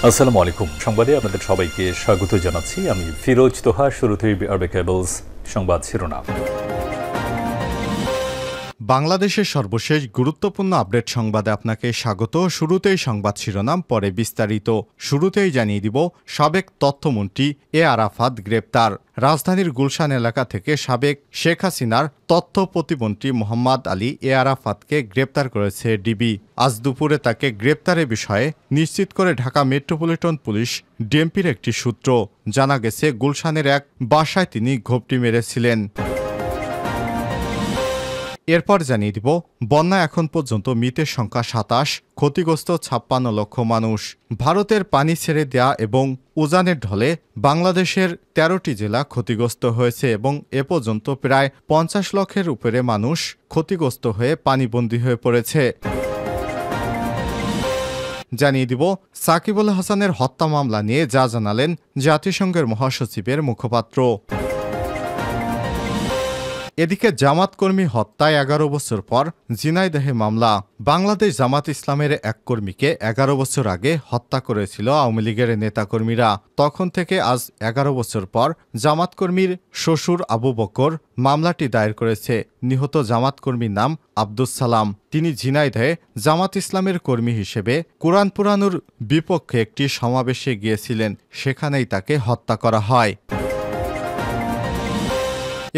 আসসালামু আলাইকুম। সংবাদে আপনাদের সবাইকে স্বাগত জানাচ্ছি। আমি ফিরোজ তোহা। শুরুতেই আরবে কেবলস সংবাদ শিরোনাম। বাংলাদেশের সর্বশেষ গুরুত্বপূর্ণ আপডেট সংবাদে আপনাকে স্বাগত। শুরুতেই সংবাদ শিরোনাম, পরে বিস্তারিত। শুরুতেই জানিয়ে দিব, সাবেক তথ্যমন্ত্রী এ আরাফাত গ্রেপ্তার। রাজধানীর গুলশান এলাকা থেকে সাবেক শেখ হাসিনার তথ্য প্রতিমন্ত্রী মোহাম্মদ আলী এ আরাফাতকে গ্রেপ্তার করেছে ডিবি। আজ দুপুরে তাকে গ্রেপ্তারের বিষয়ে নিশ্চিত করে ঢাকা মেট্রোপলিটন পুলিশ ডিএমপির একটি সূত্র। জানা গেছে, গুলশানের এক বাসায় তিনি ঘোপটি মেরেছিলেন। এরপর জানিয়ে দিব, বন্যা এখন পর্যন্ত মৃতের সংখ্যা ২৭, ক্ষতিগ্রস্ত ৫৬ লক্ষ মানুষ। ভারতের পানি ছেড়ে দেয়া এবং উজানের ঢলে বাংলাদেশের ১৩টি জেলা ক্ষতিগ্রস্ত হয়েছে এবং এ পর্যন্ত প্রায় ৫০ লক্ষের উপরে মানুষ ক্ষতিগ্রস্ত হয়ে পানিবন্দী হয়ে পড়েছে। জানিয়ে দিব, সাকিব আল হাসানের হত্যা মামলা নিয়ে যা জানালেন জাতিসংঘের মহাসচিবের মুখপাত্র। এদিকে জামাত কর্মী হত্যায় ১১ বছর পর ঝিনাইদহে মামলা। বাংলাদেশ জামাত ইসলামের এক কর্মীকে ১১ বছর আগে হত্যা করেছিল আওয়ামী লীগের নেতাকর্মীরা। তখন থেকে আজ ১১ বছর পর জামাত কর্মীর শ্বশুর আবু বকর মামলাটি দায়ের করেছে। নিহত জামাত কর্মীর নাম আব্দুস সালাম। তিনি ঝিনাইদহে জামাত ইসলামের কর্মী হিসেবে কোরআন পোড়ানোর বিপক্ষে একটি সমাবেশে গিয়েছিলেন। সেখানেই তাকে হত্যা করা হয়।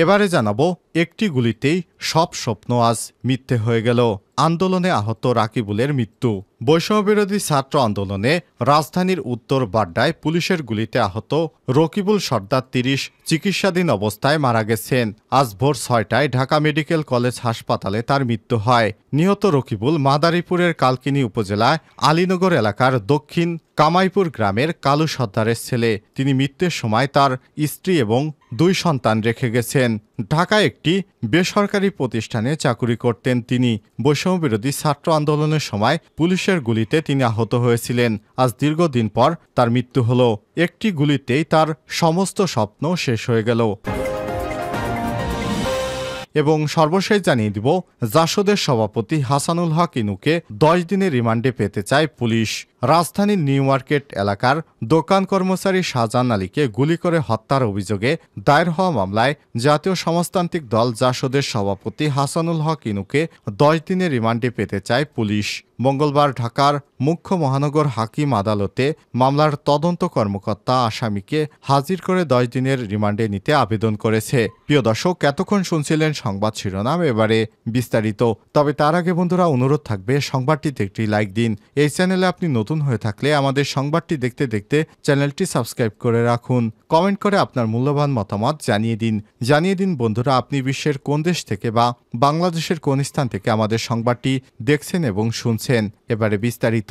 এবারে জানাবো, একটি গুলিতেই সব স্বপ্ন আজ মিথ্যে হয়ে গেল। আন্দোলনে আহত রাকিবুলের মৃত্যু। বৈষম্যবিরোধী ছাত্র আন্দোলনে রাজধানীর উত্তর বাড্ডায় পুলিশের গুলিতে আহত রকিবুল সর্দার ৩০ চিকিৎসাধীন অবস্থায় মারা গেছেন। আজ ভোর ৬টায় ঢাকা মেডিকেল কলেজ হাসপাতালে তার মৃত্যু হয়। নিহত রকিবুল মাদারীপুরের কালকিনি উপজেলায় আলীনগর এলাকার দক্ষিণ কামাইপুর গ্রামের কালু সর্দারের ছেলে। তিনি মৃত্যুর সময় তার স্ত্রী এবং ২ সন্তান রেখে গেছেন। ঢাকায় একটি বেসরকারি প্রতিষ্ঠানে চাকুরি করতেন তিনি। বৈষম্যবিরোধী ছাত্র আন্দোলনের সময় পুলিশের গুলিতে তিনি আহত হয়েছিলেন। আজ দীর্ঘদিন পর তার মৃত্যু হল। একটি গুলিতেই তার সমস্ত স্বপ্ন শেষ হয়ে গেল। এবং সর্বশেষ জানিয়ে দিব, জাসদের সভাপতি হাসানুল হক ইনুকে ১০ দিনের রিমান্ডে পেতে চায় পুলিশ। রাজধানীর নিউ মার্কেট এলাকার দোকান কর্মচারী শাহজাহান আলীকে গুলি করে হত্যার অভিযোগে দায়ের হওয়া মামলায় জাতীয় সমাজতান্ত্রিক দল জাসদের সভাপতি হাসানুল হক ইনুকে ১০ দিনের রিমান্ডে পেতে চায় পুলিশ। মঙ্গলবার ঢাকার মুখ্য মহানগর হাকিম আদালতে মামলার তদন্ত কর্মকর্তা আসামিকে হাজির করে ১০ দিনের রিমান্ডে নিতে আবেদন করেছে। প্রিয় দর্শক, এতক্ষণ শুনছিলেন সংবাদ শিরোনাম, এবারে বিস্তারিত। তবে তার আগে বন্ধুরা, অনুরোধ থাকবে সংবাদটিতে একটি লাইক দিন। এই চ্যানেলে আপনি নতুন হয়ে থাকলে আমাদের সংবাদটি দেখতে দেখতে চ্যানেলটি সাবস্ক্রাইব করে রাখুন। কমেন্ট করে আপনার মূল্যবান মতামত জানিয়ে দিন বন্ধুরা, আপনি বিশ্বের কোন দেশ থেকে বা বাংলাদেশের কোন স্থান থেকে আমাদের সংবাদটি দেখছেন এবং শুনছেন। এবারে বিস্তারিত।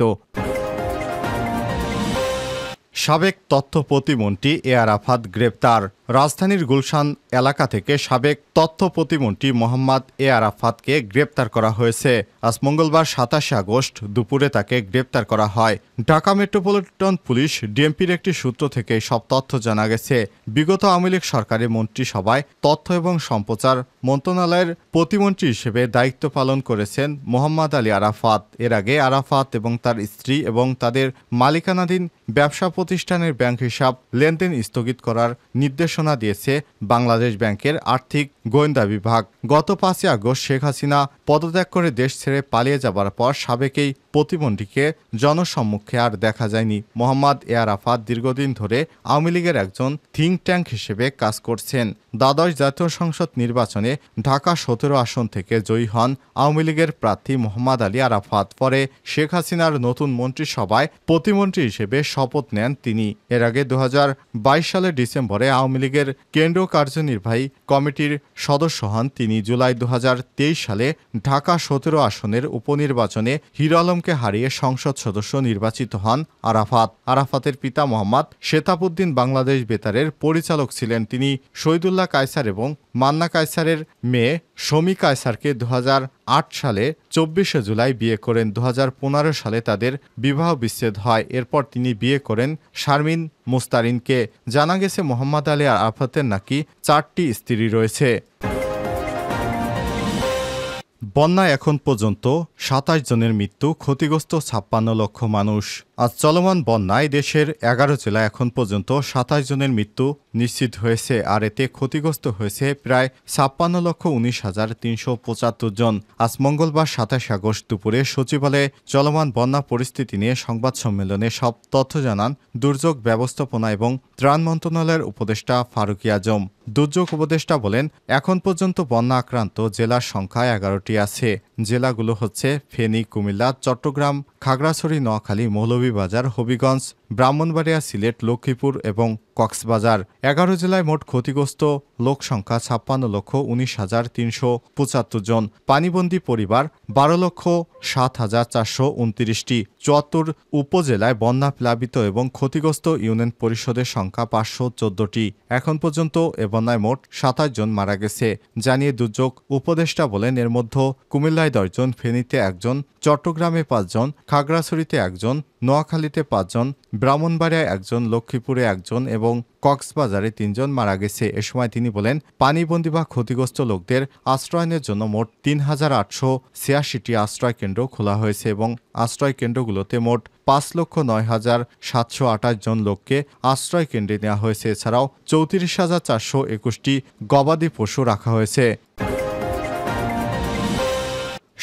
সাবেক তথ্য প্রতিমন্ত্রী এ আরাফাত গ্রেপ্তার। রাজধানীর গুলশান এলাকা থেকে সাবেক তথ্য প্রতিমন্ত্রী মোহাম্মদ এ আরাফাতকে গ্রেপ্তার করা হয়েছে। আজ মঙ্গলবার ২৭ আগস্ট দুপুরে তাকে গ্রেপ্তার করা হয়। ঢাকা মেট্রোপলিটন পুলিশ ডিএমপির একটি সূত্র থেকে সব তথ্য জানা গেছে। বিগত আওয়ামী লীগ সরকারের মন্ত্রিসভায় তথ্য এবং সম্প্রচার মন্ত্রণালয়ের প্রতিমন্ত্রী হিসেবে দায়িত্ব পালন করেছেন মোহাম্মদ আলী আরাফাত। এর আগে আরাফাত এবং তার স্ত্রী এবং তাদের মালিকানাধীন ব্যবসা প্রতিষ্ঠানের ব্যাংক হিসাব লেনদেন স্থগিত করার নির্দেশনা দিয়েছে বাংলাদেশ ব্যাংকের আর্থিক গোয়েন্দা বিভাগ। গত ৫ই আগস্ট শেখ হাসিনা পদত্যাগ করে দেশ ছেড়ে পালিয়ে যাবার পর সাবেক এই প্রতিমন্ত্রীকে জনসম্মুখে আর দেখা যায়নি। মোহাম্মদ এ আরাফাত দীর্ঘদিন ধরে আওয়ামী লীগের একজন থিঙ্ক ট্যাঙ্ক হিসেবে কাজ করছেন। দ্বাদশ জাতীয় সংসদ নির্বাচনে ঢাকা ১৭ আসন থেকে জয়ী হন আওয়ামী লীগের প্রার্থী মোহাম্মদ আলী আরাফাত। পরে শেখ হাসিনার নতুন মন্ত্রিসভায় প্রতিমন্ত্রী হিসেবে শপথ নেন তিনি। এর আগে ২০২২ সালের ডিসেম্বরে আওয়ামী লীগের কেন্দ্রীয় কার্যনির্বাহী কমিটির সদস্য হন তিনি। জুলাই ২০২৩ সালে ঢাকা ১৭ আসনের উপনির্বাচনে হিরো আলমকে হারিয়ে সংসদ সদস্য নির্বাচিত হন আরাফাত। আরাফাতের পিতা মোহাম্মদ শেতাবউদ্দিন বাংলাদেশ বেতারের পরিচালক ছিলেন। তিনি শহীদুল্লাহ কায়সার এবং মান্না কায়সারের মেয়ে শমী কায়সারকে ২০০৮ সালে ২৪শে জুলাই বিয়ে করেন। ২০১৫ সালে তাদের বিবাহ বিচ্ছেদ হয়। এরপর তিনি বিয়ে করেন শারমিন মুস্তারিনকে। জানা গেছে, মোহাম্মদ আলী আরাফাতের নাকি ৪টি স্ত্রী রয়েছে। বন্যায় এখন পর্যন্ত ২৭ জনের মৃত্যু, ক্ষতিগ্রস্ত ৫৬ লক্ষ মানুষ। আজ চলমান বন্যায় দেশের ১১ জেলায় এখন পর্যন্ত ২৭ জনের মৃত্যু নিশ্চিত হয়েছে, আর এতে ক্ষতিগ্রস্ত হয়েছে প্রায় ৫৬,১৯,৩৭৫ জন। আজ মঙ্গলবার ২৭ আগস্ট দুপুরে সচিবালয়ে চলমান বন্যা পরিস্থিতি নিয়ে সংবাদ সম্মেলনে সব তথ্য জানান দুর্যোগ ব্যবস্থাপনা এবং ত্রাণ মন্ত্রণালয়ের উপদেষ্টা ফারুকী আজম। দুর্যোগ উপদেষ্টা বলেন, এখন পর্যন্ত বন্যা আক্রান্ত জেলার সংখ্যা ১১টি আছে। জেলাগুলো হচ্ছে ফেনী, কুমিল্লা, চট্টগ্রাম, খাগড়াছড়ি, নোয়াখালী, মৌলভীবাজার, হবিগঞ্জ, ব্রাহ্মণবাড়িয়া, সিলেট, লক্ষ্মীপুর এবং কক্সবাজার। ১১ জেলায় মোট ক্ষতিগ্রস্ত লোক সংখ্যা ৫৬,১৯,৩৭৫ জন। পানিবন্দী পরিবার ১২,০৭,৪২৯টি। ৭৪ উপজেলায় বন্যা প্লাবিত এবং ক্ষতিগ্রস্ত ইউনিয়ন পরিষদের সংখ্যা ৫১৪টি। এখন পর্যন্ত এ বন্যায় মোট ২৭ জন মারা গেছে জানিয়ে দুর্যোগ উপদেষ্টা বলেন, এর মধ্যে কুমিল্লায় ১০ জন, ফেনীতে ১ জন, চট্টগ্রামে ৫ জন, খাগড়াছড়িতে ১ জন, নোয়াখালীতে ৫ জন, ব্রাহ্মণবাড়িয়ায় ১ জন, লক্ষ্মীপুরে ১ জন এবং কক্সবাজারে ৩ জন মারা গেছে। এ সময় তিনি বলেন, পানিবন্দী বা ক্ষতিগ্রস্ত লোকদের আশ্রয়নের জন্য মোট ৩,৮৮৬টি আশ্রয় কেন্দ্র খোলা হয়েছে এবং আশ্রয় কেন্দ্রগুলোতে মোট ৫,০৯,৭২৮ জন লোককে আশ্রয় কেন্দ্রে নেওয়া হয়েছে। এছাড়াও ৩৪,৪২১টি গবাদি পশু রাখা হয়েছে।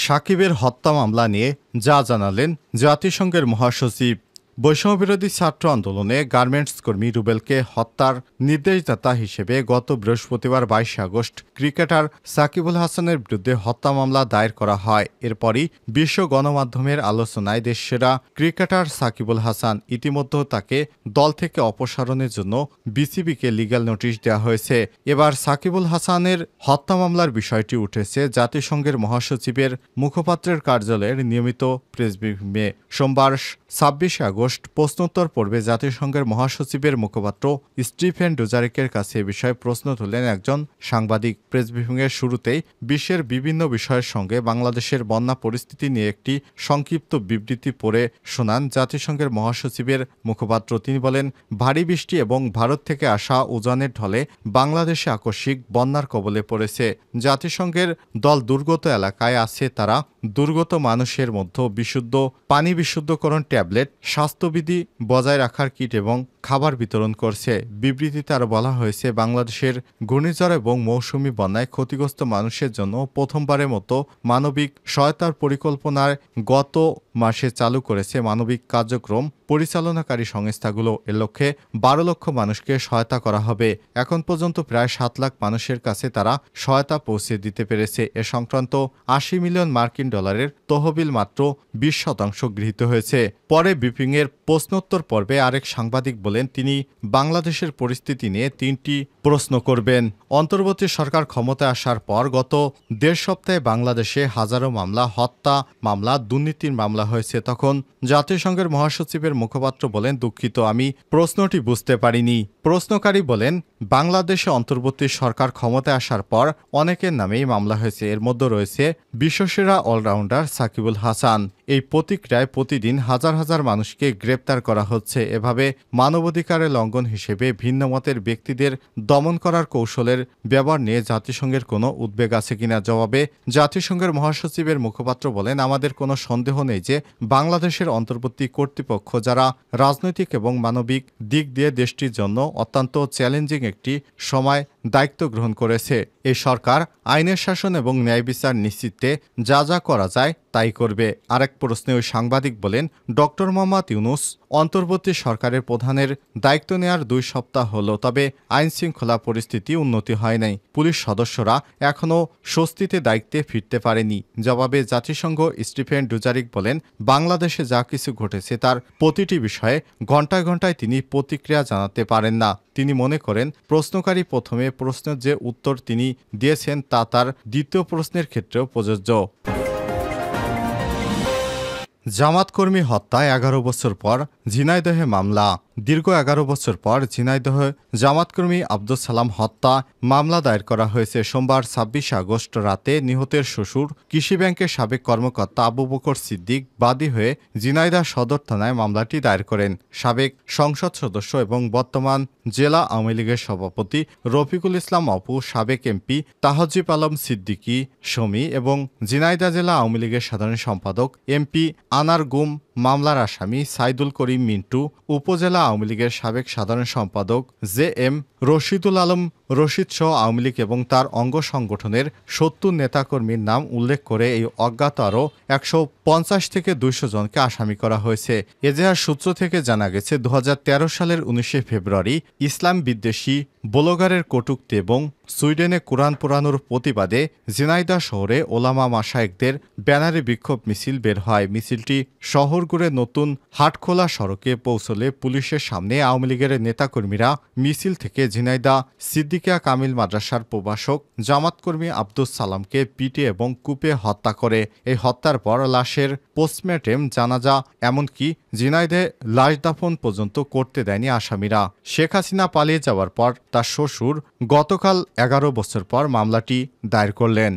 সাকিবের হত্যা মামলা নিয়ে যা জানালেন জাতিসংঘের মহাসচিব। বৈষম্যবিরোধী ছাত্র আন্দোলনে গার্মেন্টস কর্মী রুবেলকে হত্যার নির্দেশদাতা হিসেবে গত বৃহস্পতিবার ২২ আগস্ট ক্রিকেটার সাকিবুল হাসানের বিরুদ্ধে হত্যা মামলা দায়ের করা হয়। এরপরই বিশ্ব গণমাধ্যমের আলোচনায় দেশসেরা ক্রিকেটার সাকিবুল হাসান। ইতিমধ্যে তাকে দল থেকে অপসারণের জন্য বিসিবিকে লিগ্যাল নোটিশ দেওয়া হয়েছে। এবার সাকিবুল হাসানের হত্যা মামলার বিষয়টি উঠেছে জাতিসংঘের মহাসচিবের মুখপাত্রের কার্যালয়ের নিয়মিত প্রেস ব্রিফিংয়ে। সোমবার ২৬ আগস্ট প্রশ্নোত্তর পর্বে জাতিসংঘের মহাসচিবের মুখপাত্র স্টিফেন ডুজারিকের কাছে এ বিষয়ে প্রশ্ন তুললেন একজন সাংবাদিক। প্রেস ব্রিফিংয়ের শুরুতেই বিশ্বের বিভিন্ন বিষয়ের সঙ্গে বাংলাদেশের বন্যা পরিস্থিতি নিয়ে একটি সংক্ষিপ্ত বিবৃতি পড়ে শোনান জাতিসংঘের মহাসচিবের মুখপাত্র। তিনি বলেন, ভারী বৃষ্টি এবং ভারত থেকে আসা উজানের ঢলে বাংলাদেশে আকস্মিক বন্যার কবলে পড়েছে। জাতিসংঘের দল দুর্গত এলাকায় আছে। তারা দুর্গত মানুষের মধ্যে বিশুদ্ধ পানি, বিশুদ্ধকরণ ট্যাবলেট, স্বাস্থ্যবিধি বজায় রাখার কিট এবং খাবার বিতরণ করছে। বিবৃতিতে আরও বলা হয়েছে, বাংলাদেশের ঘূর্ণিঝড় এবং মৌসুমি বন্যায় ক্ষতিগ্রস্ত মানুষের জন্য প্রথমবারের মতো মানবিক সহায়তার পরিকল্পনায় গত মাসে চালু করেছে মানবিক কার্যক্রম পরিচালনাকারী সংস্থাগুলো। এর লক্ষ্যে ১২ লক্ষ মানুষকে সহায়তা করা হবে। এখন পর্যন্ত প্রায় ৭ লাখ মানুষের কাছে তারা সহায়তা পৌঁছে দিতে পেরেছে। এ সংক্রান্ত ৮০ মিলিয়ন মার্কিন ডলারের তহবিল মাত্র ২০% গৃহীত হয়েছে। পরে ব্রিফিংয়ের প্রশ্নোত্তর পর্বে আরেক সাংবাদিক বলেন, তিনি বাংলাদেশের পরিস্থিতি নিয়ে ৩টি প্রশ্ন করবেন। অন্তর্বর্তী সরকার ক্ষমতায় আসার পর গত ১.৫ সপ্তাহে বাংলাদেশে হাজারো মামলা, হত্যা মামলা, দুর্নীতির মামলা হয়েছে। তখন জাতিসংঘের মহাসচিবের মুখপাত্র বলেন, দুঃখিত, আমি প্রশ্নটি বুঝতে পারিনি। প্রশ্নকারী বলেন, বাংলাদেশে অন্তর্বর্তী সরকার ক্ষমতায় আসার পর অনেকের নামেই মামলা হয়েছে। এর মধ্যে রয়েছে বিশ্বসেরা অলরাউন্ডার সাকিবুল হাসান। এই প্রতিক্রিয়ায় প্রতিদিন হাজার হাজার মানুষকে গ্রেপ্তার করা হচ্ছে। এভাবে মানবাধিকারের লঙ্ঘন হিসেবে ভিন্ন মতের ব্যক্তিদের দমন করার কৌশলের ব্যবহার নিয়ে জাতিসংঘের কোনো উদ্বেগ আছে কিনা জবাবে জাতিসংঘের মহাসচিবের মুখপাত্র বলেন, আমাদের কোনো সন্দেহ নেই যে বাংলাদেশের অন্তর্বর্তী কর্তৃপক্ষ যারা রাজনৈতিক এবং মানবিক দিক দিয়ে দেশটির জন্য অত্যন্ত চ্যালেঞ্জিং একটি সময় দায়িত্ব গ্রহণ করেছে। এই সরকার আইনের শাসন এবং ন্যায় বিচার নিশ্চিতে যা যা করা যায় তাই করবে। আরেক প্রশ্নে ওই সাংবাদিক বলেন, ডক্টর মোহাম্মদ ইউনূস অন্তর্বর্তী সরকারের প্রধানের দায়িত্ব নেওয়ার ২ সপ্তাহ হলো, তবে আইন শৃঙ্খলা পরিস্থিতি উন্নতি হয় নাই। পুলিশ সদস্যরা এখনও স্বস্তিতে দায়িত্বে ফিরতে পারেনি। জবাবে জাতিসংঘ স্টিফেন ডুজারিক বলেন, বাংলাদেশে যা কিছু ঘটেছে তার প্রতিটি বিষয়ে ঘণ্টায় ঘণ্টায় তিনি প্রতিক্রিয়া জানাতে পারেন না। তিনি মনে করেন, প্রশ্নকারী প্রথমে প্রশ্নের যে উত্তর তিনি দিয়েছেন তা তার দ্বিতীয় প্রশ্নের ক্ষেত্রেও প্রযোজ্য। জামাত কর্মী হত্যায় ১১ বছর পর ঝিনাইদহে মামলা। দীর্ঘ ১১ বছর পর ঝিনাইদহে জামাতকর্মী আব্দুস সালাম হত্যা মামলা দায়ের করা হয়েছে। সোমবার ২৬ আগস্ট রাতে নিহতের শ্বশুর কৃষি ব্যাংকের সাবেক কর্মকর্তা আবু বকর সিদ্দিক বাদী হয়ে ঝিনাইদহ সদর থানায় মামলাটি দায়ের করেন। সাবেক সংসদ সদস্য এবং বর্তমান জেলা আওয়ামী লীগের সভাপতি রফিকুল ইসলাম অপু, সাবেক এমপি তাহজিব আলম সিদ্দিকী শমী এবং ঝিনাইদহ জেলা আওয়ামী লীগের সাধারণ সম্পাদক এমপি আনার গুম মামলার আসামি সাইদুল করিম মিন্টু, উপজেলা আওয়ামী লীগের সাবেক সাধারণ সম্পাদক জে.এম. রশিদুল আলম রশিদ সহ আওয়ামী লীগ এবং তার অঙ্গ সংগঠনের ৭০ নেতাকর্মীর নাম উল্লেখ করে এই অজ্ঞাত আরও ১৫০ থেকে ২০০ জনকে আসামি করা হয়েছে। এজাহার সূত্র থেকে জানা গেছে ২০১৩ সালের ১৯শে ফেব্রুয়ারি ইসলাম বিদ্বেষী ব্লগারের কটূক্তি এবং সুইডেনে কোরআন পোড়ানোর প্রতিবাদে ঝিনাইদহ শহরে ওলামা মাশায়েখদের ব্যানারে বিক্ষোভ মিছিল বের হয়। মিছিলটি শহর ঘুরে নতুন হাটখোলা সড়কে পৌঁছলে পুলিশের সামনে আওয়ামী লীগের নেতাকর্মীরা মিছিল থেকে ঝিনাইদহ সিদ্দিকিয়া কামিল মাদ্রাসার প্রভাষক জামাতকর্মী আব্দুস সালামকে পিটে এবং কূপে হত্যা করে। এই হত্যার পর লাশের পোস্টমর্টেম, জানাজা এমনকি ঝিনাইদহে লাশ দাফন পর্যন্ত করতে দেয়নি আসামিরা। শেখ হাসিনা পালিয়ে যাওয়ার পর তার শ্বশুর গতকাল ১১ বছর পর মামলাটি দায়ের করলেন।